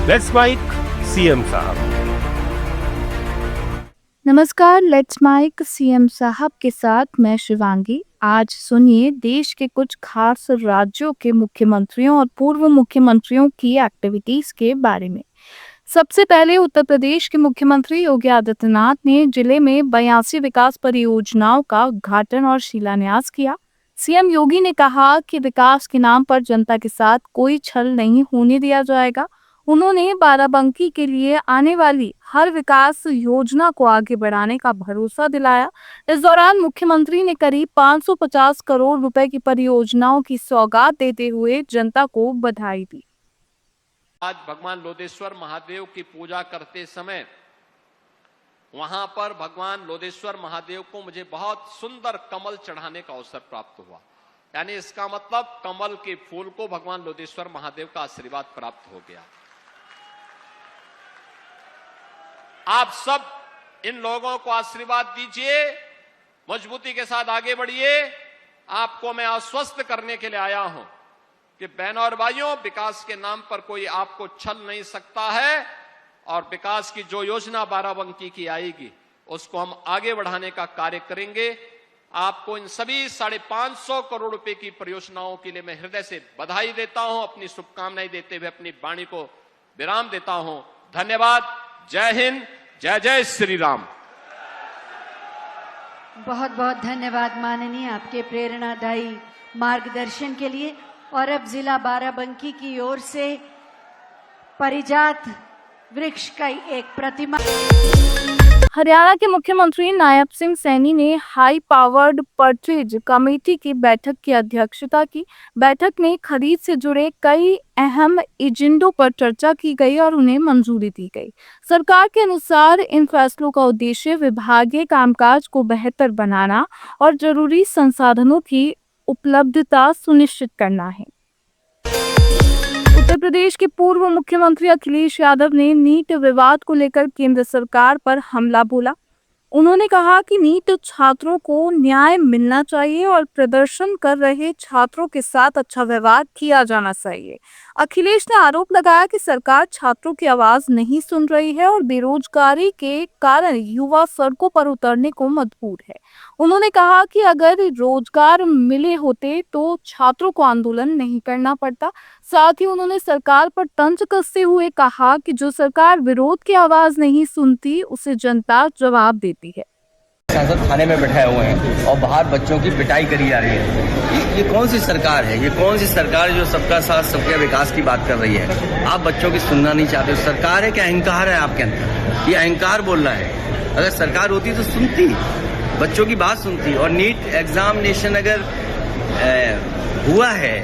Let's mic CM साहब। नमस्कार, let's mic CM साहब के साथ मैं शिवांगी। आज सुनिए देश के कुछ खास राज्यों के मुख्यमंत्रियों और पूर्व मुख्यमंत्रियों की एक्टिविटीज के बारे में। सबसे पहले उत्तर प्रदेश के मुख्यमंत्री योगी आदित्यनाथ ने जिले में 82 विकास परियोजनाओं का उद्घाटन और शिलान्यास किया। सीएम योगी ने कहा कि विकास के नाम पर जनता के साथ कोई छल नहीं होने दिया जाएगा। उन्होंने बाराबंकी के लिए आने वाली हर विकास योजना को आगे बढ़ाने का भरोसा दिलाया। इस दौरान मुख्यमंत्री ने करीब 550 करोड़ रुपए की परियोजनाओं की सौगात देते हुए जनता को बधाई दी। आज भगवान लोदेश्वर महादेव की पूजा करते समय वहां पर भगवान लोदेश्वर महादेव को मुझे बहुत सुंदर कमल चढ़ाने का अवसर प्राप्त हुआ। यानी इसका मतलब कमल के फूल को भगवान लोदेश्वर महादेव का आशीर्वाद प्राप्त हो गया। आप सब इन लोगों को आशीर्वाद दीजिए, मजबूती के साथ आगे बढ़िए। आपको मैं आश्वस्त करने के लिए आया हूं कि बहनों और भाइयों, विकास के नाम पर कोई आपको छल नहीं सकता है और विकास की जो योजना बाराबंकी की आएगी उसको हम आगे बढ़ाने का कार्य करेंगे। आपको इन सभी 550 करोड़ रुपए की परियोजनाओं के लिए मैं हृदय से बधाई देता हूं, अपनी शुभकामनाएं देते हुए अपनी वाणी को विराम देता हूं। धन्यवाद। जय हिंद, जय जय श्री राम। बहुत बहुत धन्यवाद माननीय, आपके प्रेरणादायी मार्गदर्शन के लिए। और अब जिला बाराबंकी की ओर से परिजात वृक्ष का एक प्रतिमा। हरियाणा के मुख्यमंत्री नायब सिंह सैनी ने हाई पावर्ड परचेज कमेटी की बैठक की अध्यक्षता की। बैठक में खरीद से जुड़े कई अहम एजेंडों पर चर्चा की गई और उन्हें मंजूरी दी गई। सरकार के अनुसार इन फैसलों का उद्देश्य विभागीय कामकाज को बेहतर बनाना और जरूरी संसाधनों की उपलब्धता सुनिश्चित करना है। उत्तर प्रदेश के पूर्व मुख्यमंत्री अखिलेश यादव ने नीट विवाद को लेकर केंद्र सरकार पर हमला बोला। उन्होंने कहा कि नीट छात्रों को न्याय मिलना चाहिए और प्रदर्शन कर रहे छात्रों के साथ अच्छा व्यवहार किया जाना चाहिए। अखिलेश ने आरोप लगाया कि सरकार छात्रों की आवाज नहीं सुन रही है और बेरोजगारी के कारण युवा सड़कों पर उतरने को मजबूर है। उन्होंने कहा कि अगर रोजगार मिले होते तो छात्रों को आंदोलन नहीं करना पड़ता। साथ ही उन्होंने सरकार पर तंज कसते हुए कहा कि जो सरकार विरोध की आवाज नहीं सुनती उसे जनता जवाब देती है। सांसद थाने में बैठाए हुए हैं और बाहर बच्चों की पिटाई करी जा रही है। ये कौन सी सरकार है? ये कौन सी सरकार जो सबका साथ सबके विकास की बात कर रही है? आप बच्चों की सुनना नहीं चाहते। सरकार है कि अहंकार है आपके अंदर? ये अहंकार बोल रहा है। अगर सरकार होती तो सुनती, बच्चों की बात सुनती। और नीट एग्जामिनेशन अगर हुआ है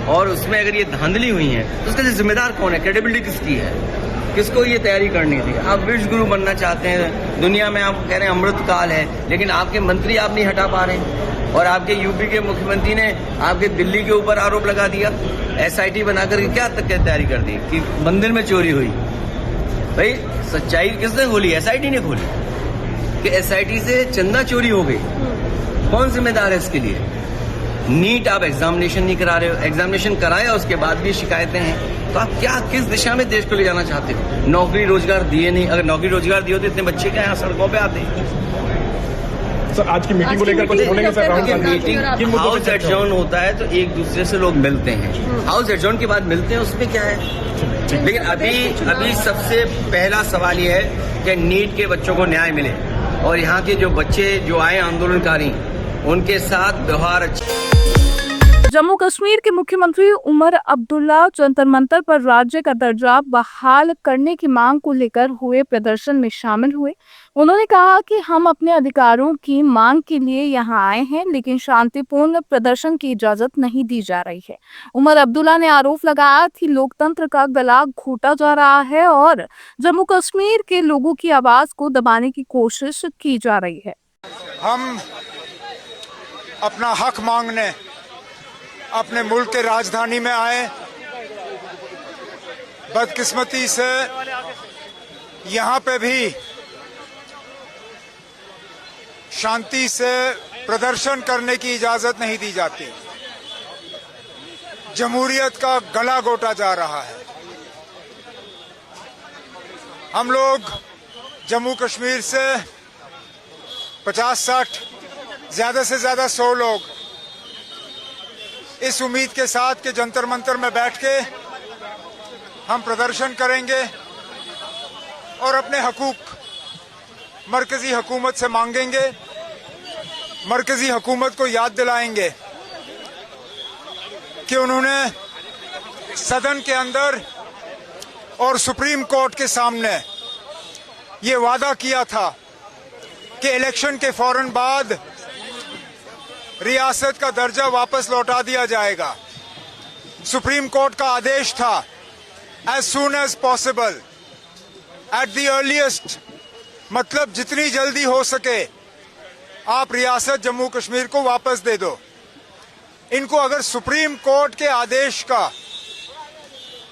और उसमें अगर ये धांधली हुई है तो उसका जिम्मेदार कौन है? क्रेडिबिलिटी किसकी है? किसको ये तैयारी करनी थी? आप विश्व गुरु बनना चाहते हैं दुनिया में, आप कह रहे हैं अमृत काल है, लेकिन आपके मंत्री आप नहीं हटा पा रहे। और आपके यूपी के मुख्यमंत्री ने आपके दिल्ली के ऊपर आरोप लगा दिया, एसआईटी बनाकर क्या तक तैयारी कर दी कि मंदिर में चोरी हुई। भाई सच्चाई किसने खोली? एसआईटी ने खोली कि एसआईटी से चंदा चोरी हो गई। कौन जिम्मेदार है इसके लिए? नीट आप एग्जामिनेशन नहीं करा रहे हो, एग्जामिनेशन कराया उसके बाद भी शिकायतें हैं। तो आप क्या किस दिशा में देश को ले जाना चाहते हो? नौकरी रोजगार दिए नहीं। अगर नौकरी रोजगार दिए तो इतने बच्चे क्या यहाँ सड़कों पे आते हैं? सर आज की मीटिंग को लेकर कुछ बोलेंगे सर? मीटिंग हाउस एडजॉर्न होता है तो एक दूसरे से लोग मिलते हैं, हाउस एडजॉर्न के बाद मिलते हैं, उसमें क्या है? लेकिन अभी सबसे पहला सवाल ये है कि नीट के बच्चों को न्याय मिले और यहाँ के जो बच्चे जो आए आंदोलनकारी उनके साथ व्यवहार अच्छा। जम्मू कश्मीर के मुख्यमंत्री उमर अब्दुल्ला जंतर मंतर पर राज्य का दर्जा बहाल करने की मांग को लेकर हुए प्रदर्शन में शामिल हुए। उन्होंने कहा कि हम अपने अधिकारों की मांग के लिए यहां आए हैं, लेकिन शांतिपूर्ण प्रदर्शन की इजाजत नहीं दी जा रही है। उमर अब्दुल्ला ने आरोप लगाया कि लोकतंत्र का गला घोटा जा रहा है और जम्मू कश्मीर के लोगों की आवाज को दबाने की कोशिश की जा रही है। हम अपना हक मांगने अपने मुल्क के राजधानी में आए। बदकिस्मती से यहाँ पे भी शांति से प्रदर्शन करने की इजाजत नहीं दी जाती। जमहूरियत का गला घोटा जा रहा है। हम लोग जम्मू कश्मीर से 50-60 ज्यादा से ज्यादा 100 लोग इस उम्मीद के साथ कि जंतर मंतर में बैठ के हम प्रदर्शन करेंगे और अपने हकूक मरकजी हुकूमत से मांगेंगे, मरकजी हुकूमत को याद दिलाएंगे कि उन्होंने सदन के अंदर और सुप्रीम कोर्ट के सामने ये वादा किया था कि इलेक्शन के फौरन बाद रियासत का दर्जा वापस लौटा दिया जाएगा। सुप्रीम कोर्ट का आदेश था as soon as possible, at the earliest, मतलब जितनी जल्दी हो सके आप रियासत जम्मू कश्मीर को वापस दे दो। इनको अगर सुप्रीम कोर्ट के आदेश का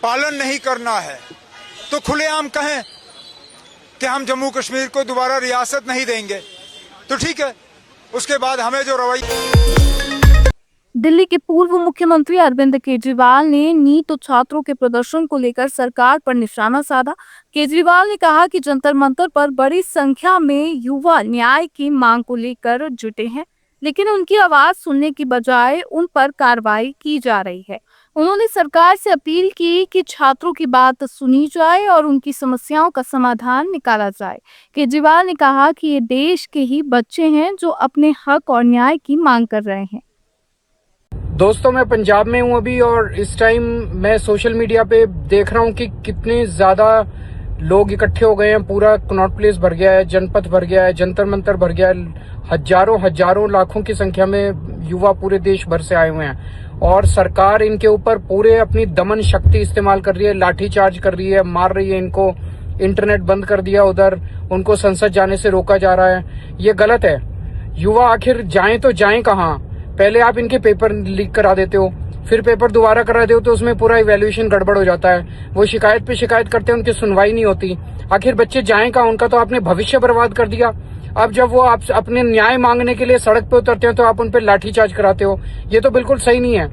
पालन नहीं करना है तो खुलेआम कहें कि हम जम्मू कश्मीर को दोबारा रियासत नहीं देंगे, तो ठीक है। उसके बाद हमें जो रवैया। दिल्ली के पूर्व मुख्यमंत्री अरविंद केजरीवाल ने नीट छात्रों के प्रदर्शन को लेकर सरकार पर निशाना साधा। केजरीवाल ने कहा कि जंतर मंतर पर बड़ी संख्या में युवा न्याय की मांग को लेकर जुटे हैं, लेकिन उनकी आवाज सुनने की बजाय उन पर कार्रवाई की जा रही है। उन्होंने सरकार से अपील की कि छात्रों की बात सुनी जाए और उनकी समस्याओं का समाधान निकाला जाए। केजरीवाल ने कहा कि ये देश के ही बच्चे हैं जो अपने हक और न्याय की मांग कर रहे हैं। दोस्तों, मैं पंजाब में हूं अभी और इस टाइम मैं सोशल मीडिया पे देख रहा हूं कि कितने ज्यादा लोग इकट्ठे हो गए हैं। पूरा कनॉट प्लेस भर गया है, जनपथ भर गया है, जंतर मंतर भर गया है। हजारों लाखों की संख्या में युवा पूरे देश भर से आए हुए हैं और सरकार इनके ऊपर पूरे अपनी दमन शक्ति इस्तेमाल कर रही है, लाठीचार्ज कर रही है, मार रही है इनको। इंटरनेट बंद कर दिया उधर, उनको संसद जाने से रोका जा रहा है। ये गलत है। युवा आखिर जाएं तो जाएं कहाँ? पहले आप इनके पेपर लीक करा देते हो, फिर पेपर दोबारा करा दो तो उसमें पूरा इवैल्यूएशन गड़बड़ हो जाता है। वो शिकायत पे शिकायत करते हैं, उनकी सुनवाई नहीं होती। आखिर बच्चे जाएं कहाँ? उनका तो आपने भविष्य बर्बाद कर दिया। अब जब वो आप अपने न्याय मांगने के लिए सड़क पे उतरते हैं तो आप उन पे लाठीचार्ज कराते हो। ये तो बिल्कुल सही नहीं है।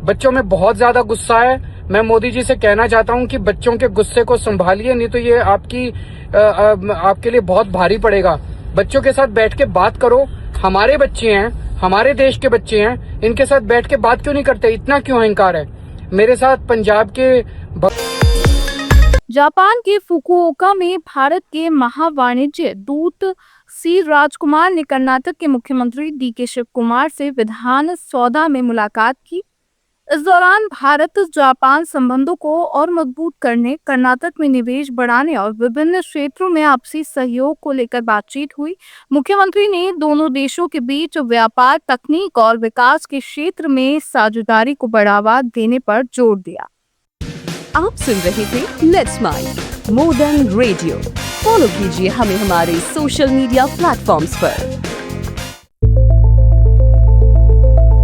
बच्चों में बहुत ज्यादा गुस्सा है। मैं मोदी जी से कहना चाहता हूं कि बच्चों के गुस्से को संभालिए, नहीं तो ये आपके लिए बहुत भारी पड़ेगा। बच्चों के साथ बैठ के बात करो। हमारे बच्चे हैं, हमारे देश के बच्चे हैं, इनके साथ बैठ के बात क्यों नहीं करते? इतना क्यों अहंकार है? मेरे साथ पंजाब के जापान के फुकुओका में भारत के महावाणिज्य दूत सी राजकुमार ने कर्नाटक के मुख्यमंत्री डीके शिव कुमार से विधान सौदा में मुलाकात की। इस दौरान भारत जापान संबंधों को और मजबूत करने, कर्नाटक में निवेश बढ़ाने और विभिन्न क्षेत्रों में आपसी सहयोग को लेकर बातचीत हुई। मुख्यमंत्री ने दोनों देशों के बीच व्यापार, तकनीक और विकास के क्षेत्र में साझेदारी को बढ़ावा देने पर जोर दिया। आप सुन रहे थे let's mike more than radio. Follow कीजिए हमें हमारे सोशल मीडिया प्लेटफॉर्म्स पर।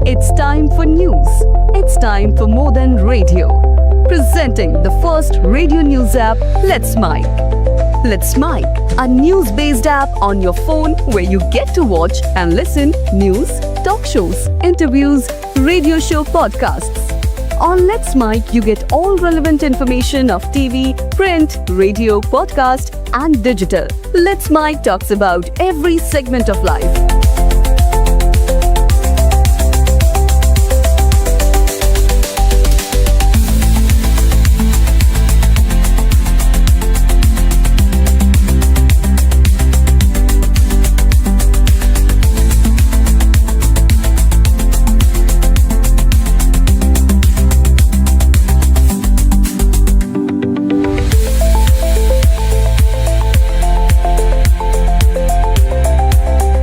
It's time for news. It's time for more than radio. Presenting the first radio news app, Let's Mic. Let's Mic, a news-based app on your phone where you get to watch and listen news, talk shows, interviews, radio show podcasts. On Let's Mic, you get all relevant information of TV, print, radio, podcast, and digital. Let's Mic talks about every segment of life.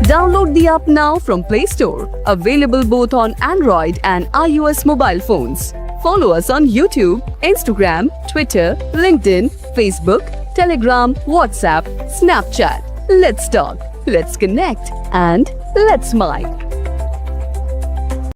Download the app now from Play Store. Available both on Android and iOS mobile phones. Follow us on YouTube, Instagram, Twitter, LinkedIn, Facebook, Telegram, WhatsApp, Snapchat. Let's talk, let's connect, and let's mic.